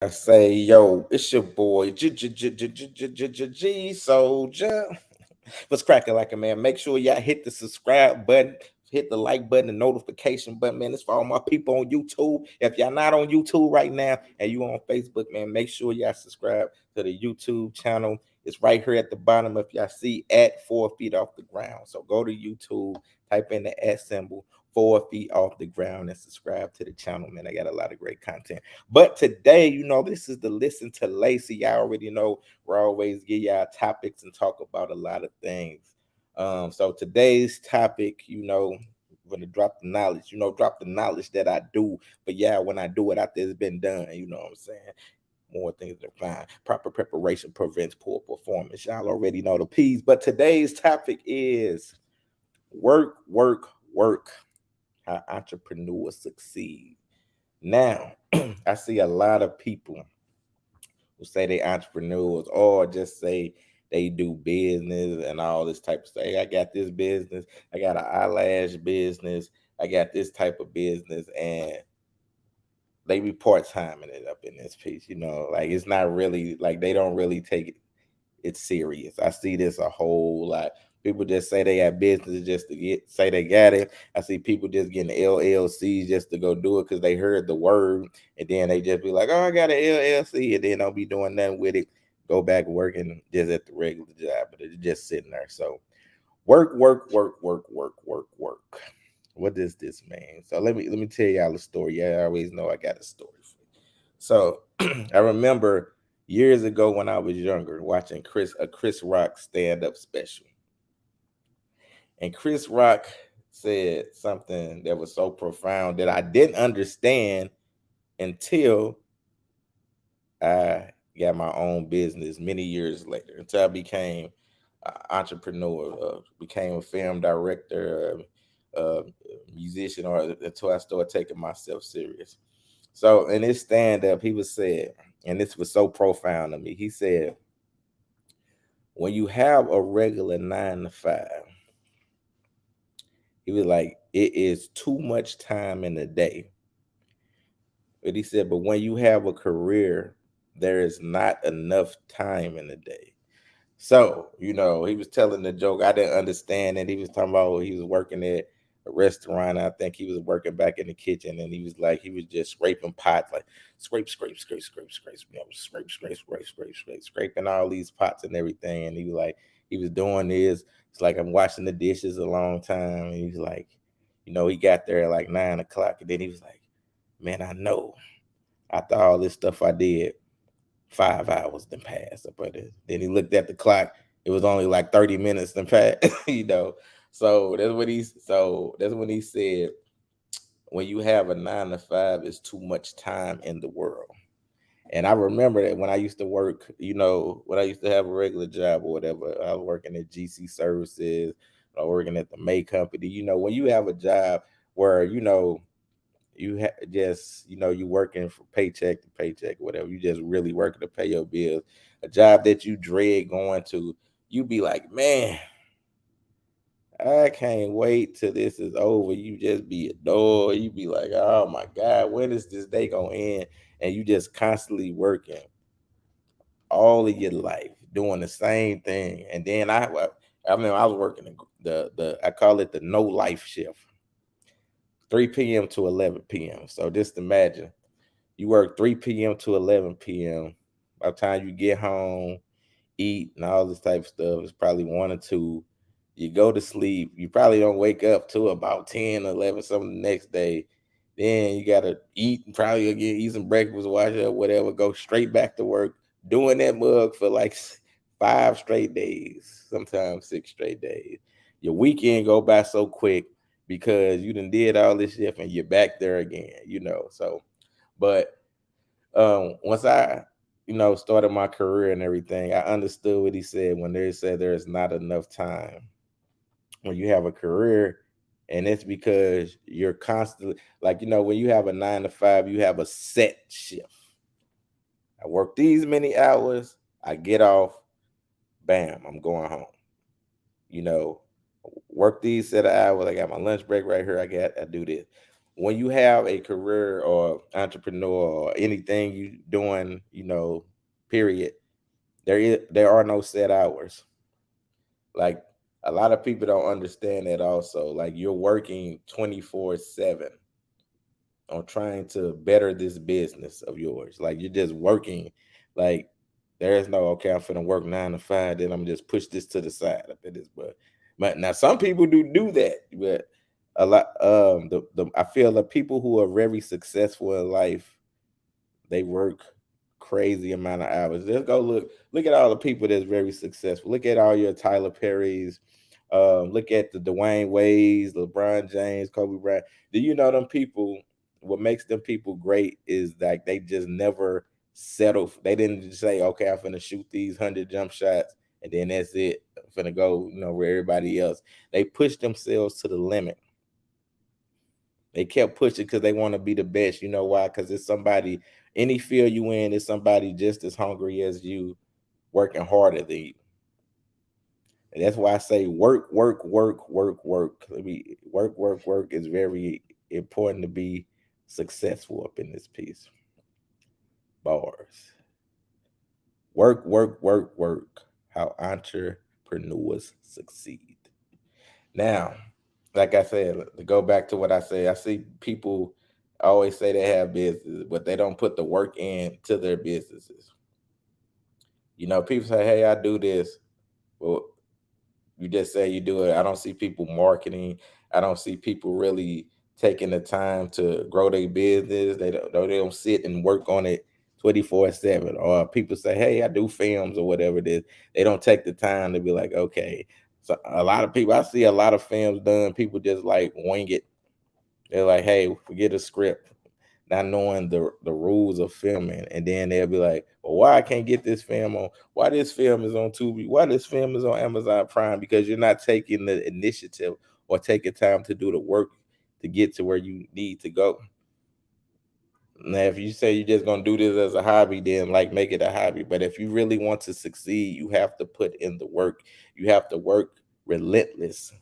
I say, yo, it's your boy G Soldier. What's cracking like a man? Make sure y'all hit the subscribe button, hit the like button, the notification button, man. It's for all my people on YouTube. If y'all not on YouTube right now and you on Facebook, man, make sure y'all subscribe to the YouTube channel. It's right here at the bottom. If y'all see at 4 feet off the ground, so go to YouTube, type in the at symbol. 4 feet off the ground and subscribe to the channel, man. I got a lot of great content. But today, this is the Listen to Lacey. Y'all already know we always give y'all topics and talk about a lot of things. So today's topic, I'm gonna drop the knowledge, drop the knowledge that I do. But yeah, when I do it after it's been done, you know what I'm saying? More things are fine. Proper preparation prevents poor performance. Y'all already know the P's. But today's topic is work, work, work. How entrepreneurs succeed. Now, I see a lot of people who say they entrepreneurs or just say they do business and all this type of stuff. Hey, I got this business, I got an eyelash business, I got this type of business, and they be part timing it up in this piece. Like it's not really like they don't really take it's serious. I see this a whole lot. People just say they got business just to say they got it. I see people just getting LLCs just to go do it because they heard the word, and then they just be like, "Oh, I got an LLC," and then don't be doing nothing with it. Go back working just at the regular job, but it's just sitting there. So work, work, work, work, work, work, work. What does this mean? So let me tell y'all a story. Yeah, I always know I got a story for you. So I remember years ago when I was younger watching Chris Rock stand up special. And Chris Rock said something that was so profound that I didn't understand until I got my own business many years later, until I became an entrepreneur, became a film director, musician, or until I started taking myself serious. So in his stand up, he was said, and this was so profound to me. He said, when you have a regular 9 to 5, he was like, it is too much time in the day. But he said, but when you have a career, there is not enough time in the day. So, he was telling the joke. I didn't understand it. He was talking about he was working at a restaurant. I think he was working back in the kitchen, and he was like, he was just scraping pots, like scrape, scrape, scrape, scrape, scrape, scrape, scrape, scrape, scrape, scrape, scraping all these pots and everything. And he was like, he was doing this. It's like I'm washing the dishes a long time. And he was like, he got there at like 9 o'clock, and then he was like, man, I know after all this stuff I did, 5 hours then passed up at it. Then he looked at the clock. It was only like 30 minutes then passed, So that's when he said, when you have a 9 to 5, it's too much time in the world. And I remember that when I used to work, when I used to have a regular job or whatever, I was working at GC Services, or working at the May Company. When you have a job where, just you working from paycheck to paycheck, whatever, you just really working to pay your bills, a job that you dread going to, you be like, man, I can't wait till this is over. You just be adored. You be like, oh my God, when is this day gonna end? And you just constantly working all of your life doing the same thing. And then I mean, I was working the I call it the no life shift, 3 p.m. to 11 p.m. So just imagine you work 3 p.m. to 11 p.m. By the time you get home, eat, and all this type of stuff, it's probably 1 or 2. You go to sleep. You probably don't wake up till about 10 or 11 something the next day. Then you got to eat, and probably again, eat some breakfast, wash up, whatever, go straight back to work, doing that mug for like 5 straight days, sometimes 6 straight days. Your weekend go by so quick because you done did all this shit and you're back there again. So, but once I started my career and everything, I understood what he said when they said there's not enough time when you have a career. And it's because you're constantly, like, when you have a 9 to 5, you have a set shift. I work these many hours, I get off, bam, I'm going home. you know Work these set of hours, I got my lunch break right here, I do this. when you have a career or entrepreneur or anything you doing, period, there are no set hours. Like a lot of people don't understand that also. Like you're working 24/7 on trying to better this business of yours. Like you're just working. Like there's no, okay, I'm finna work 9 to 5, then I'm just push this to the side up at this. But now some people do that, but a lot the I feel the people who are very successful in life, they work crazy amount of hours. Just go look at all the people that's very successful. Look at all your Tyler Perry's. Look at the Dwayne Wades, LeBron James, Kobe Bryant. Do you know them people? What makes them people great is like they just never settle. They didn't just say, "Okay, I'm finna shoot these 100 jump shots, and then that's it. I'm finna go, where everybody else." They push themselves to the limit. They kept pushing because they want to be the best. You know why? Because it's somebody, any field you in, is somebody just as hungry as you, working harder than you. And that's why I say work, work, work, work, work. I mean, work, work, work is very important to be successful up in this piece. Bars. Work, work, work, work. How entrepreneurs succeed. Now, like I said, to go back to what I say, I see people always say they have businesses, but they don't put the work in to their businesses. People say, "Hey, I do this." Well, you just say you do it. I don't see people marketing. I don't see people really taking the time to grow their business. They don't sit and work on it 24/7. Or people say, "Hey, I do films," or whatever it is. They don't take the time to be like, okay. So a lot of people, I see a lot of films done. People just like wing it. They're like, "Hey, forget a script," not knowing the rules of filming, and then they'll be like, "Well, why I can't get this film on? Why this film is on Tubi? Why this film is on Amazon Prime?" Because you're not taking the initiative or taking time to do the work to get to where you need to go. Now, if you say you're just gonna do this as a hobby, then like make it a hobby. But if you really want to succeed, you have to put in the work. You have to work relentless.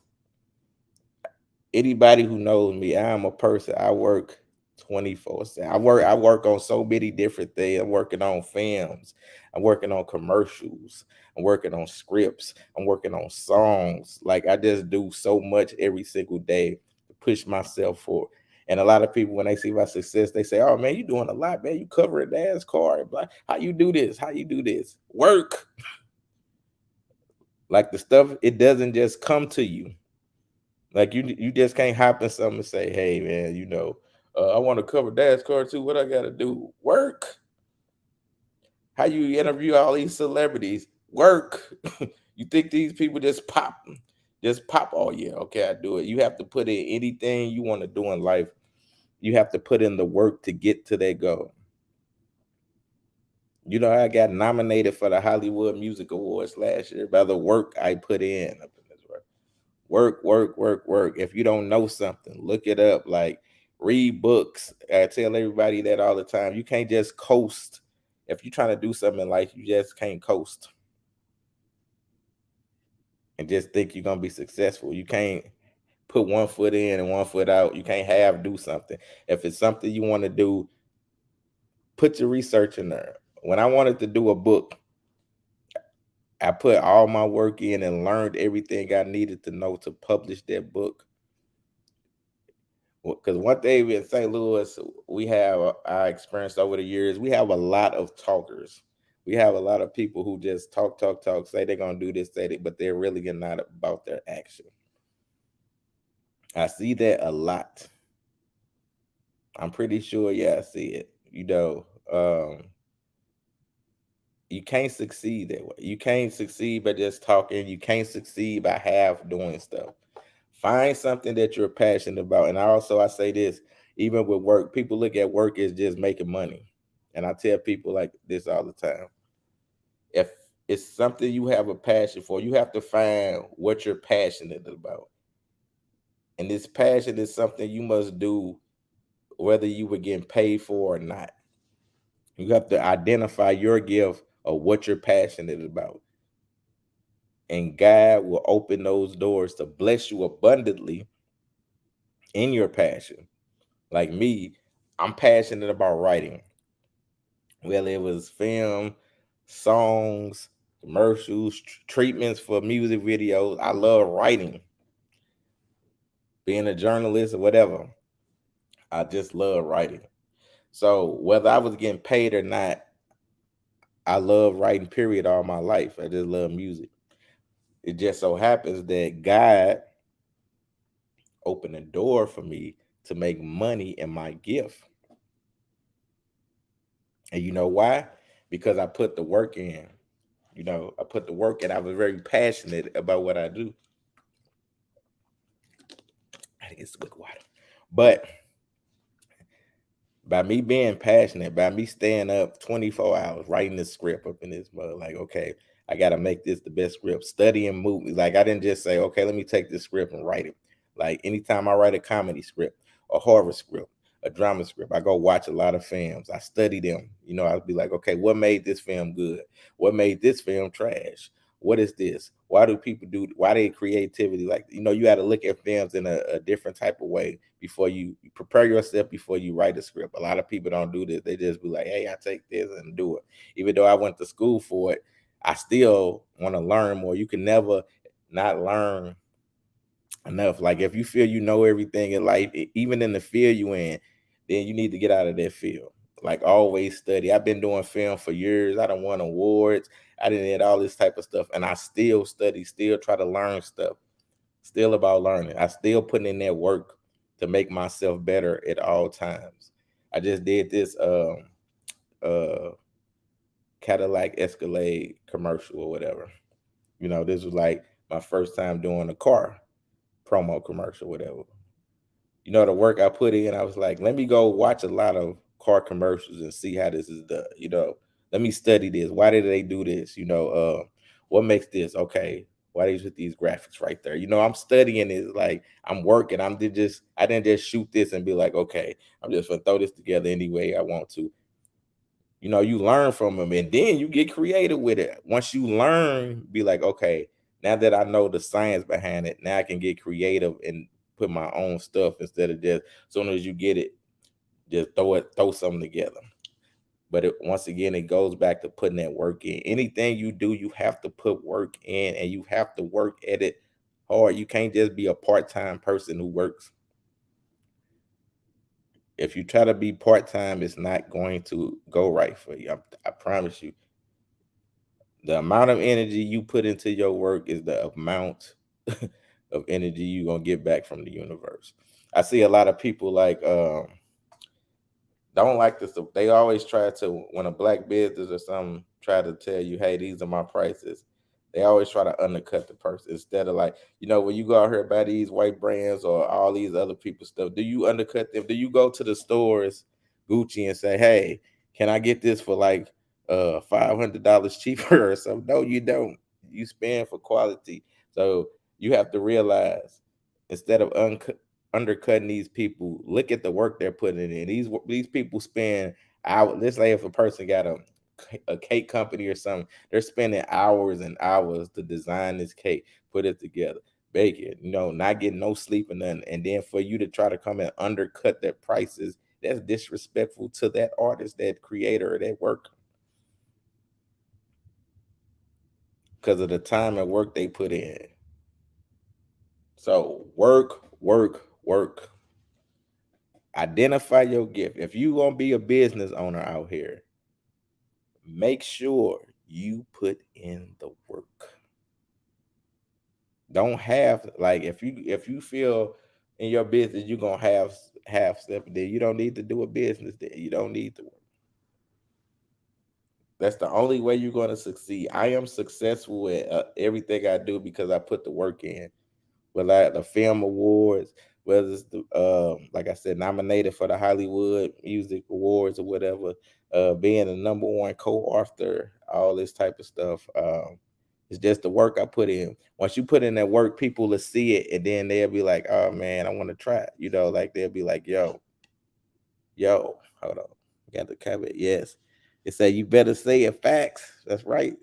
Anybody who knows me, I'm a person. I work 24/7. I work on so many different things. I'm working on films. I'm working on commercials. I'm working on scripts. I'm working on songs. Like I just do so much every single day to push myself forward. And a lot of people, when they see my success, they say, "Oh man, you doing a lot, man. You covering NASCAR. Like, how you do this? How you do this? Work." Like the stuff, it doesn't just come to you. Like you just can't hop in something and say, "Hey man, I want to cover NASCAR too. What I got to do? Work." How you interview all these celebrities? Work. You think these people just pop? Just pop? Oh yeah, okay, I do it. You have to put in anything you want to do in life. You have to put in the work to get to that goal. I got nominated for the Hollywood Music Awards last year by the work I put in up in this work. Work, work, work, work. If you don't know something, look it up. Like read books. I tell everybody that all the time. You can't just coast. If you're trying to do something in life, you just can't coast and just think you're gonna be successful. You can't put one foot in and one foot out. You can't have do something. If it's something you want to do, put your research in there. When I wanted to do a book, I put all my work in and learned everything I needed to know to publish that book. Because one thing in St. Louis, we have I experienced over the years, we have a lot of talkers. We have a lot of people who just talk, talk, talk, say they're gonna do this, say that, but they're really not about their action. I see that a lot. I'm pretty sure, yeah, I see it. You can't succeed that way. You can't succeed by just talking. You can't succeed by half doing stuff. Find something that you're passionate about. And I say this, even with work, people look at work as just making money. And I tell people like this all the time. If it's something you have a passion for, you have to find what you're passionate about. And this passion is something you must do whether you were getting paid for or not. You have to identify your gift of what you're passionate about. And God will open those doors to bless you abundantly in your passion. Like me, I'm passionate about writing. Whether it was film, songs, commercials, treatments for music videos. I love writing, being a journalist or whatever. I just love writing. So whether I was getting paid or not, I love writing, period, all my life. I just love music. It just so happens that God opened the door for me to make money in my gift. And you know why? Because I put the work in. I put the work in. I was very passionate about what I do. I think it's quick water. But by me being passionate, by me staying up 24 hours writing this script up in this mud, like, okay, I got to make this the best script, studying movies. Like, I didn't just say, okay, let me take this script and write it. Like, anytime I write a comedy script, a horror script, a drama script, I go watch a lot of films. I study them. I'll be like, okay, what made this film good? What made this film trash? What is this? Why do people do? Why they creativity? Like, you got to look at films in a different type of way before you prepare yourself before you write a script. A lot of people don't do this. They just be like, hey, I take this and do it. Even though I went to school for it, I still want to learn more. You can never not learn enough. Like, if you feel you know everything in life, even in the field you in, then you need to get out of that field. Like, always study. I've been doing film for years. I done won awards. I did all this type of stuff, and I still study, still try to learn stuff. Still about learning. I still putting in that work to make myself better at all times. I just did this uh Cadillac Escalade commercial or whatever. This was like my first time doing a car promo commercial, whatever. The work I put in, I was like, let me go watch a lot of car commercials and see how this is done. Let me study this. Why did they do this? What makes this okay? Why they with these graphics right there? I'm studying it, like I'm working. I didn't just shoot this and be like, okay, I'm just gonna throw this together any way I want to. You learn from them, and then you get creative with it. Once you learn, be like, okay, now that I know the science behind it, now I can get creative and put my own stuff instead of just as soon as you get it, just throw something together. But once again, it goes back to putting that work in. Anything you do, you have to put work in, and you have to work at it hard. You can't just be a part-time person who works. If you try to be part-time, it's not going to go right for you. I promise you. The amount of energy you put into your work is the amount of energy you're gonna get back from the universe. I see a lot of people like don't like this. They always try to, when a black business or something try to tell you, hey, these are my prices. They always try to undercut the person instead of like, when you go out here buy these white brands or all these other people's stuff, do you undercut them? Do you go to the stores, Gucci, and say, hey, can I get this for like $500 cheaper or something? No, you don't. You spend for quality. So you have to realize, instead of undercutting these people, look at the work they're putting in. These people spend hours. Let's say if a person got a cake company or something, they're spending hours and hours to design this cake, put it together, bake it, not getting no sleep and nothing. And then for you to try to come and undercut their prices, that's disrespectful to that artist, that creator, that work, because of the time and work they put in. So work, work, work. Identify your gift. If you gonna be a business owner out here, make sure you put in the work. Don't have, like, if you feel in your business you're gonna have half step there, you don't need to do a business there. You don't need to work. That's the only way you're gonna succeed. I am successful at everything I do because I put the work in. Whether the film awards, whether it's the like I said, nominated for the Hollywood Music Awards or whatever, being the number one co-author, all this type of stuff. It's just the work I put in. Once you put in that work, people will see it, and then they'll be like, "Oh man, I want to try it." Like they'll be like, yo, hold on, got the comment. Yes, it say you better say it facts. That's right.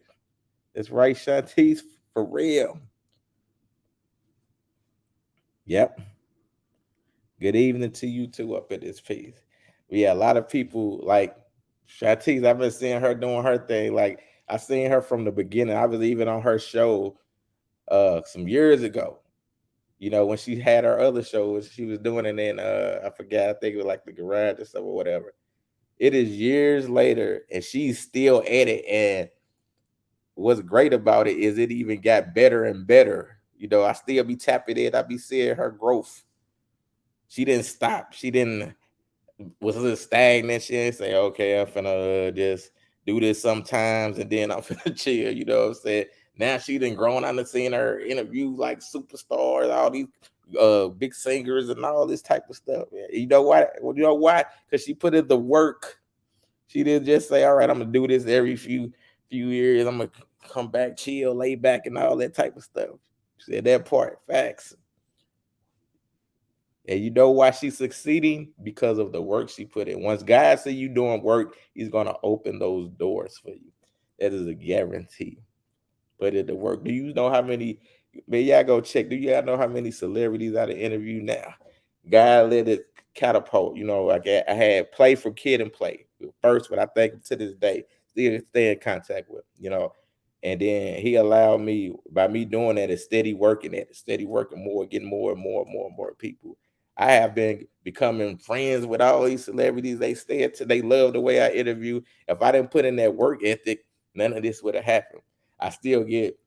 That's right, Shantice, for real. Yep. Good evening to you too up in this piece. Yeah, a lot of people like Shantice. I've been seeing her doing her thing. Like I seen her from the beginning. I was even on her show some years ago. You know, when she had her other shows, she was doing it in I forgot, I think it was like the garage or something or whatever. It is years later and she's still at it. And what's great about it is it even got better and better. You know, I still be tapping in, I be seeing her growth. She didn't stop. She didn't was a little stagnant. She didn't say, okay, I'm finna just do this sometimes and then I'm finna chill. You know what I'm saying? Now she done grown. I done seen her interview like superstars, all these big singers and all this type of stuff. Man. You know why? Well, you know why? Because she put in the work. She didn't just say, all right, I'm gonna do this every few years. I'm gonna come back, chill, lay back, and all that type of stuff. She said that part. Facts. And you know why she's succeeding? Because of the work she put in. Once God see you doing work, he's gonna open those doors for you. That is a guarantee. Put it to work. Do you know how many? Man, y'all go check. Do y'all know how many celebrities I interview now? God let it catapult. You know, I had Play from Kid and Play first, but I think to this day still stay in contact with. You know, and then he allowed me by me doing that, is steady working at it, steady working more, getting more and more and more and more people. I have been becoming friends with all these celebrities. They stay to they love the way I interview. If I didn't put in that work ethic, none of this would have happened. I still get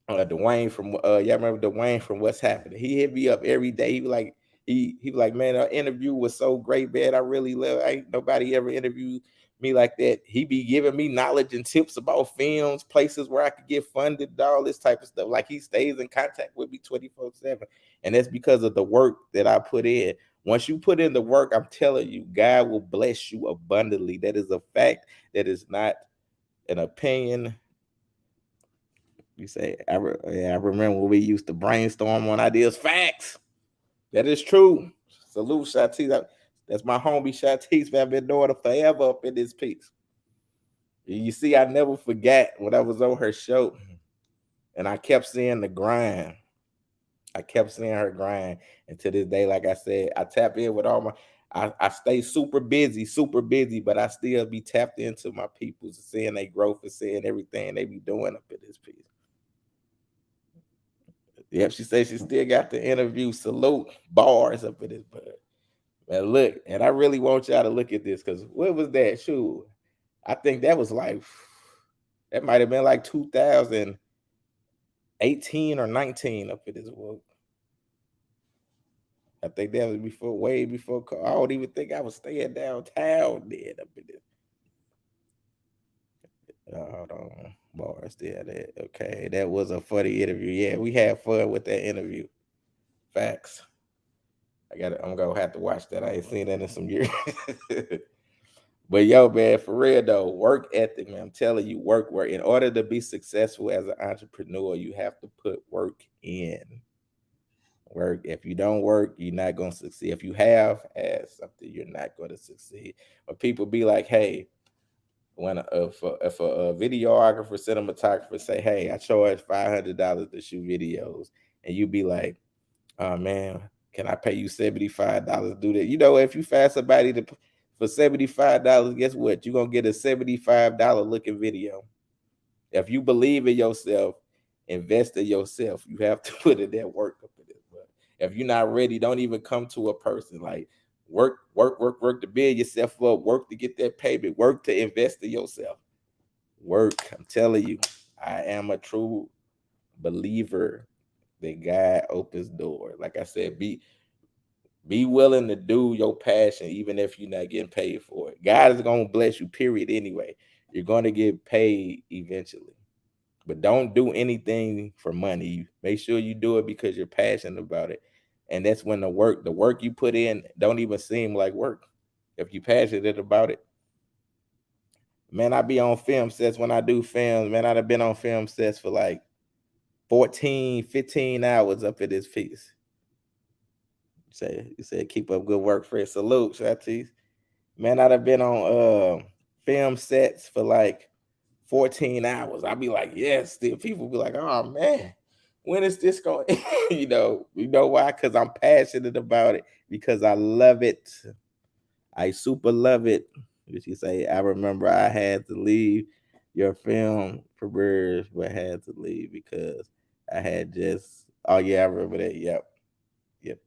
Dwayne from y'all remember Dwayne from What's Happening? He hit me up every day. He was like he was like, man, our interview was so great, man. I really love. Ain't nobody ever interviewed me like that. He be giving me knowledge and tips about films, places where I could get funded, all this type of stuff. Like he stays in contact with me 24/7, and that's because of the work that I put in. Once you put in the work, I'm telling you, God will bless you abundantly. That is a fact. That is not an opinion. You say, yeah, I remember when we used to brainstorm on ideas. Facts. That is true. Salute, Shatis. That's my homie, Shatis. Man, I've been doing it forever up in this piece. You see, I never forgot when I was on her show, and I kept seeing the grind. I kept seeing her grind. And to this day, like I said, I tap in with all my. I stay super busy, but I still be tapped into my people, seeing their growth and seeing everything they be doing up in this piece. Yep, she says she still got the interview. Salute bars up in this bud. Man, look, and I really want y'all to look at this because what was that? Shoot, I think that was like that might have been like 2018 or 19 up in this work. I think that was before, way before. I don't even think I was staying downtown then up in this. Hold on, bars still there. Okay, that was a funny interview. Yeah, we had fun with that interview. Facts. I'm gonna have to watch that. I ain't seen that in some years. But yo, man, for real though, work ethic, man. I'm telling you, work. In order to be successful as an entrepreneur, you have to put work in. Work. If you don't work, you're not gonna succeed. If you have as something, you're not gonna succeed. But people be like, hey, when if a videographer, cinematographer say, hey, I charge $500 to shoot videos, and you be like, oh man, can I pay you $75 to do that? You know, if you find somebody to for $75, guess what? You're gonna get a $75 looking video. If you believe in yourself, invest in yourself. You have to put in that work up in it. But if you're not ready, don't even come to a person. Like work to build yourself up, work to get that payment, work to invest in yourself. Work. I'm telling you, I am a true believer that God opens doors. Like I said, be willing to do your passion, even if you're not getting paid for it. God is gonna bless you, period. Anyway, you're gonna get paid eventually. But don't do anything for money. Make sure you do it because you're passionate about it. And that's when the work you put in don't even seem like work. If you're passionate about it. Man, I be on film sets when I do films. Man, I'd have been on film sets for like 14, 15 hours up at this piece. You said keep up good work, Fred. Salute, Shatis. Man, I'd have been on film sets for like 14 hours. I'd be like, yes, still people be like, oh man. when is this going? You know why? Because I'm passionate about it. Because I love it. I super love it. What you say? I remember I had to leave your film career, but had to leave because I had just. Oh yeah, I remember that. Yep, yep.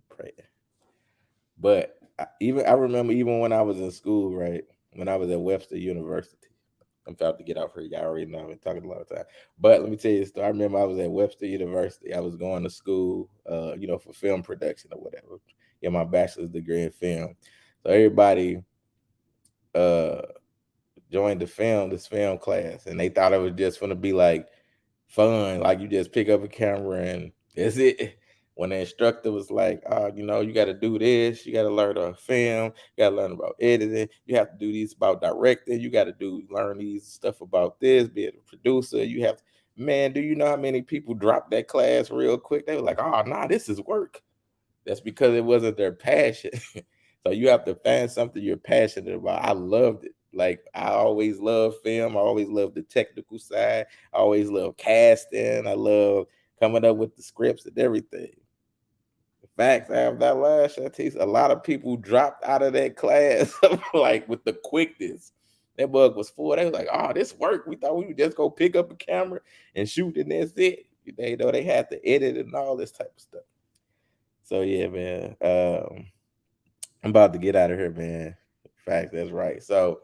Pray. But I remember even when I was in school, right? When I was at Webster University. I'm about to get off here. Y'all already know I've been talking a lot of time. But let me tell you a story. I remember I was at Webster University. I was going to school, for film production or whatever. Get my bachelor's degree in film. So everybody uh joined this film class, and they thought it was just gonna be like fun, like you just pick up a camera and that's it. When the instructor was like, you got to do this, you got to learn on film, you got to learn about editing, you have to do these about directing, you got to learn these stuff about this, being a producer. You have, man, do you know how many people dropped that class real quick? They were like, oh, nah, this is work. That's because it wasn't their passion. So you have to find something you're passionate about. I loved it. Like I always loved film. I always loved the technical side. I always loved casting. I love coming up with the scripts and everything. The facts, I have that last Shantice. A lot of people dropped out of that class like with the quickness. That bug was full. They was like, oh, this work. We thought we would just go pick up a camera and shoot and that's it. They know they had to edit and all this type of stuff. So yeah, man. I'm about to get out of here, man. Facts, that's right. So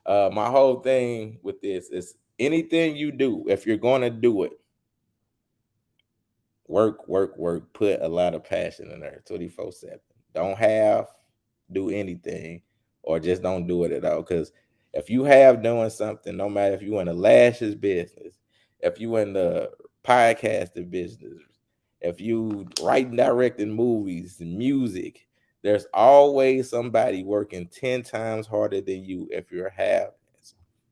my whole thing with this is anything you do, if you're gonna do it, work, put a lot of passion in there 24/7. Don't have do anything or just don't do it at all. Because if you have doing something, no matter if you in the lashes business, if you in the podcasting business, if you writing, directing movies, music, there's always somebody working 10 times harder than you if you're half.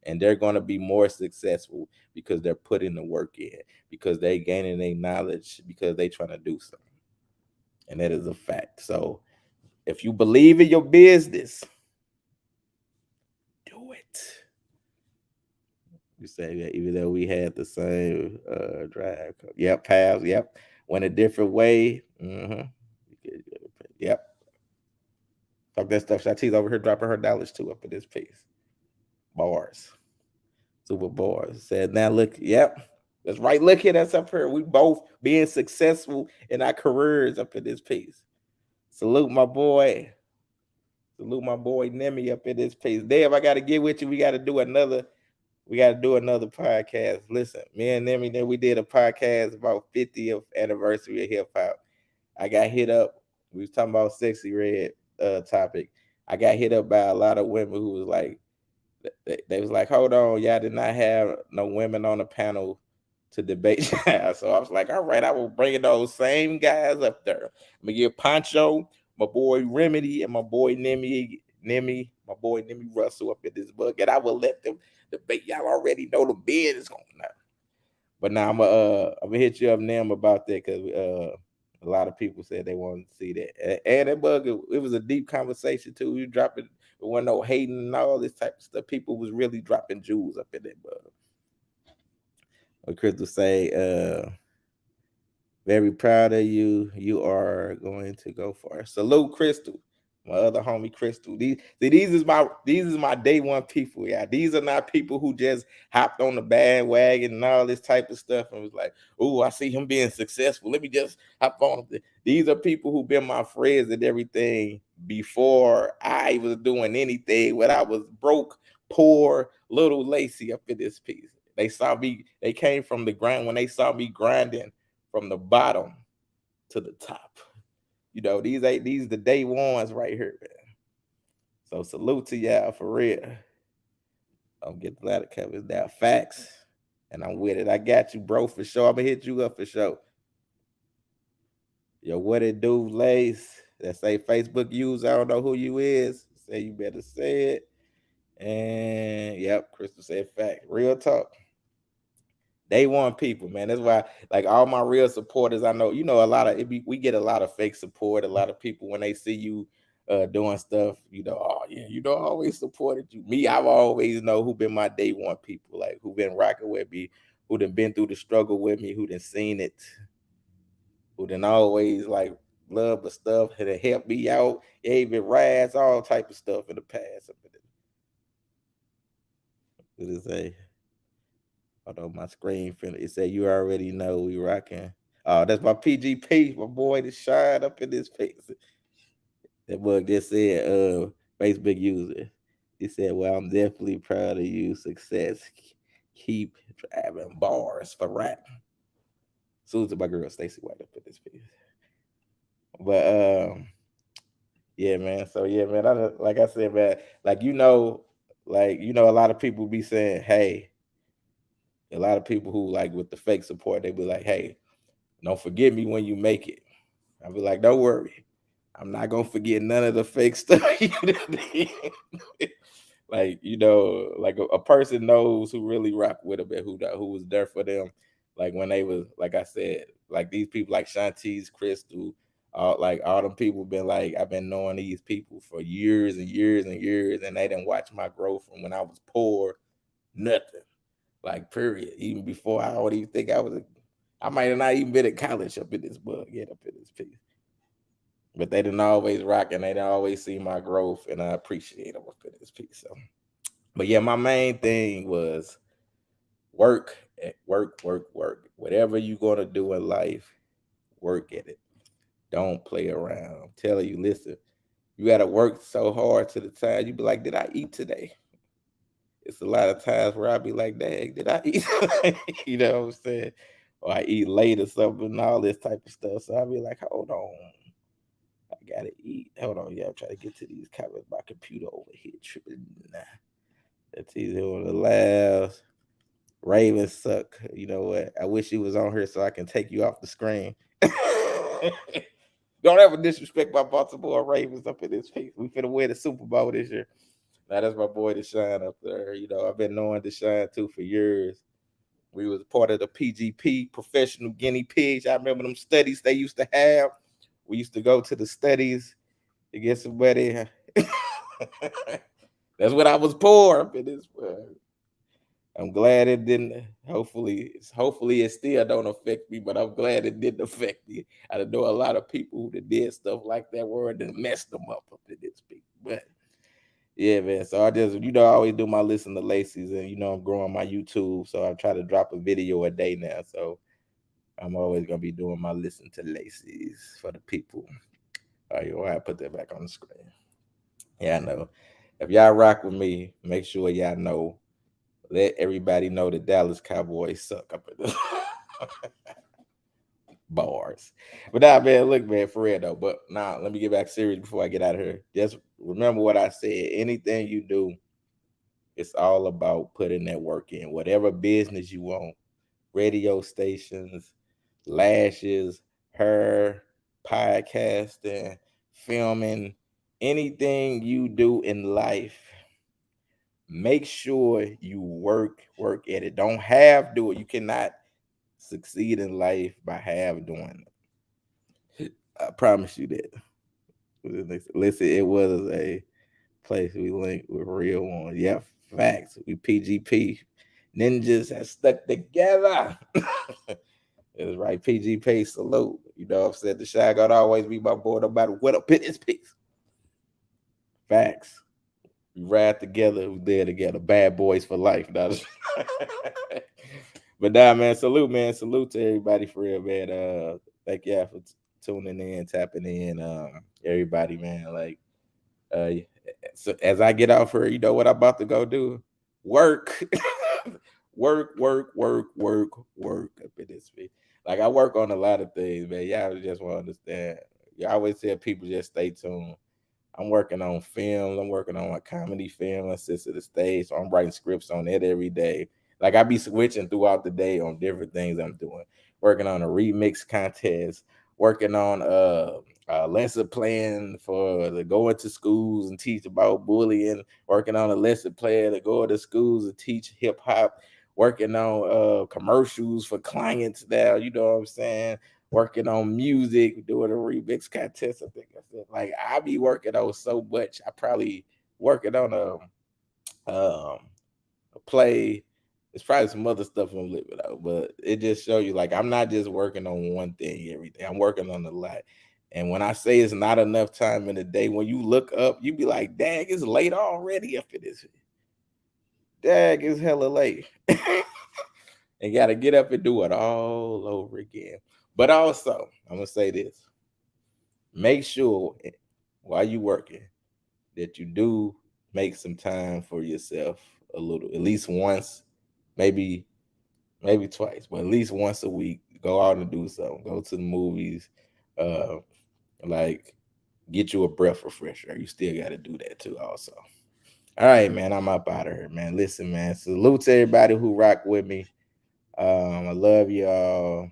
And they're going to be more successful because they're putting the work in, because they gaining their knowledge, because they trying to do something. And that is a fact. So if you believe in your business, do it. You say that even though we had the same drive. Yep, pals. Yep. Went a different way. Yep. Talk that stuff. Shati's over here dropping her dollars too up in this piece. Bars. Super bars. Said now look, yep. That's right. Look at us up here. We both being successful in our careers up in this piece. Salute my boy. Salute my boy Nemi up in this piece. Dave, I gotta get with you. We gotta do another podcast. Listen, me and Nemi, then we did a podcast about 50th anniversary of hip hop. I got hit up. We was talking about sexy red topic. I got hit up by a lot of women who was like, they was like, hold on, y'all did not have no women on the panel to debate. So I was like, all right, I will bring those same guys up there. I'm gonna get Pancho, my boy Remedy, and my boy my boy Nemi Russell up in this book, and I will let them debate. Y'all already know the bid is going now. But now I'm gonna hit you up now about that because a lot of people said they wanted to see that. And that bug, it was a deep conversation too. We dropping, there wasn't no hating and all this type of stuff. People was really dropping jewels up in that bug. What Crystal say, very proud of you. You are going to go far. Salute, Crystal. My other homie Crystal. These is my day one people. Yeah, these are not people who just hopped on the bandwagon and all this type of stuff and was like, "Oh, I see him being successful. Let me just hop on." These are people who been my friends and everything before I was doing anything. When I was broke, poor, little Lacey up in this piece. They saw me. They came from the grind when they saw me grinding from the bottom to the top. These the day ones right here, man. So salute to y'all for real. I'm getting the ladder covers down. Facts. And I'm with it. I got you, bro, for sure. I'm gonna hit you up for sure. Yo, what it do, Lace? That say Facebook user. I don't know who you is. Say you better say it. And yep, Crystal said fact. Real talk. They want people, man. That's why, like all my real supporters, I know, a lot of we get a lot of fake support. A lot of people when they see you doing stuff, oh yeah, I always supported you. Me, I've always know who been my day one people, like who been rocking with me, who done been through the struggle with me, who done seen it, who done always like love the stuff, had helped me out, gave me rides, all type of stuff in the past. What did it say? Although my screen it said you already know we rocking. Oh, that's my PGP, my boy that shine up in this face. That bug just said, Facebook user. He said, well, I'm definitely proud of you. Success. Keep driving bars for rap. Susan, my girl Stacey White up in this piece. But yeah, man. So yeah, man. Like I said, man. A lot of people be saying, hey, a lot of people who like with the fake support, they be like, hey, don't forget me when you make it. I'll be like, don't worry. I'm not gonna forget none of the fake stuff you did. Like, like a person knows who really rock with them and who was there for them. Like when they was, like I said, like these people like Shanti's, Crystal, like all them people been like, I've been knowing these people for years and years and years, and they didn't watch my growth from when I was poor, nothing. Like period. Even before I don't even think I might have not even been at college up in this bug yet up in this piece. But they didn't always rock and they didn't always see my growth, and I appreciate them up in this piece. So, but yeah, my main thing was work, work. Whatever you're gonna do in life, work at it. Don't play around. I'm telling you, listen, you gotta work so hard to the time you be like, did I eat today? It's a lot of times where I be like, dang, did I eat? You know what I'm saying? Or I eat late or something and all this type of stuff. So I be like, hold on. I gotta eat. Hold on, yeah, I'm trying to get to these comments. My computer over here tripping. Nah. That's easy on the last. Ravens suck. You know what? I wish you was on here so I can take you off the screen. Don't ever disrespect my Baltimore Ravens up in this face. We finna win the Super Bowl this year. Now that's my boy Deshaun up there. I've been knowing Deshaun too for years. We was part of the PGP, professional guinea pigs. I remember them studies they used to have. We used to go to the studies to get somebody. That's what I was poor up in this. I'm glad it didn't. Hopefully it still don't affect me, but I'm glad it didn't affect me. I know a lot of people who did stuff like that were and messed them up in this piece. But yeah, man. So I just, I always do my listen to Lacey's, and I'm growing my YouTube, so I try to drop a video a day now. So I'm always gonna be doing my listen to Lacey's for the people. All right, I put that back on the screen. Yeah, I know. If y'all rock with me, make sure y'all know. Let everybody know the Dallas Cowboys suck up in the bars. But nah, man, look, man, for real though. But nah, let me get back serious before I get out of here. Just remember what I said. Anything you do, it's all about putting that work in. Whatever business you want, radio stations, lashes, hair, podcasting, filming, anything you do in life, make sure you work at it. Don't have do it. You cannot succeed in life by have doing it. I promise you that. Listen, it was a place we linked with real ones. Yeah, facts. We PGP ninjas have stuck together. It's right. PGP salute. You know what I'm saying? The shy gotta always be my boy no matter what up in his piece. Facts. We ride together, we there together. Bad boys for life. But nah, man, salute, man. Salute to everybody for real, man. Thank y'all for tuning in, tapping in. Everybody, man. Like, so as I get off here, you know what I'm about to go do? Work. Work up in this week. Like I work on a lot of things, man. Y'all just want to understand. You always tell people just stay tuned. I'm working on films. I'm working on a comedy film, Assist to the Stage. So I'm writing scripts on it every day. Like I be switching throughout the day on different things I'm doing. Working on a remix contest. Working on a lesson plan for to go into schools and teach about bullying. Working on a lesson plan to go into schools and teach hip hop. Working on commercials for clients now. You know what I'm saying? Working on music, doing a remix contest. I think I said like I be working on so much. I probably working on a play, It's probably some other stuff I'm living out, but it just show you like I'm not just working on one thing every day. I'm working on a lot. And when I say it's not enough time in the day, when you look up, you be like, dang, it's late already up in this. Dag, it's hella late. And gotta get up and do it all over again. But also, I'm gonna say this. Make sure while you working that you do make some time for yourself a little, at least once, maybe twice, but at least once a week. Go out and do something. Go to the movies. Uh, like get you a breath refresher. You still got to do that too, also. All right, man. I'm up out of here, man. Listen, man. Salute to everybody who rock with me. I love y'all.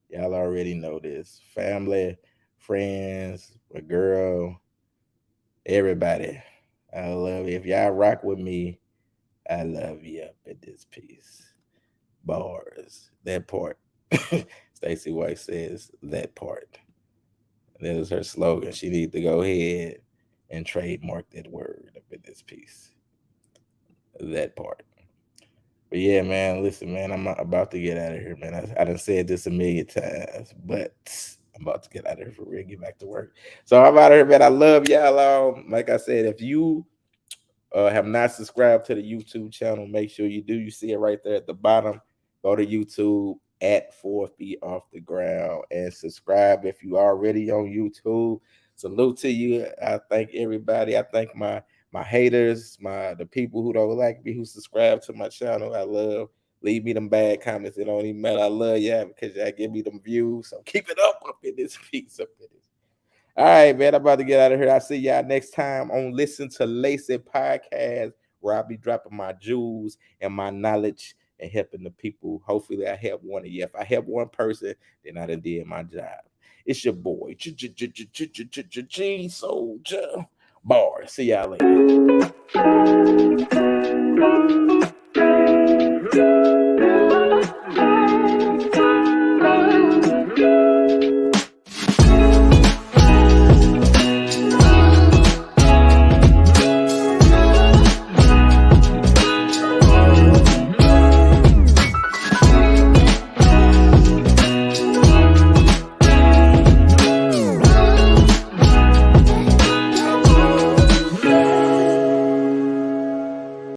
Y'all already know this. Family, friends, a girl, everybody. I love you. If y'all rock with me, I love you up in this piece. Bars. That part. Stacey White says that part. That is her slogan. She needs to go ahead and trademark that word up in this piece. That part. But yeah, man, listen, man, I'm about to get out of here, man. I done said this a million times, but I'm about to get out of here for real, get back to work. So I'm out of here, man. I love y'all. Like I said, if you have not subscribed to the YouTube channel, make sure you do. You see it right there at the bottom. Go to YouTube at 4 Feet Off the Ground and subscribe if you already on YouTube. Salute to you. I thank everybody. I thank my haters, the people who don't like me, who subscribe to my channel. I love. Leave me them bad comments. It don't even matter. I love y'all because y'all give me them views. So keep it up in this piece up in this. All right, man. I'm about to get out of here. I'll see y'all next time on Listen to Lacey podcast, where I'll be dropping my jewels and my knowledge and helping the people. Hopefully, I help one of you. If I help one person, then I done did my job. It's your boy, G Soldier Bar. See y'all later.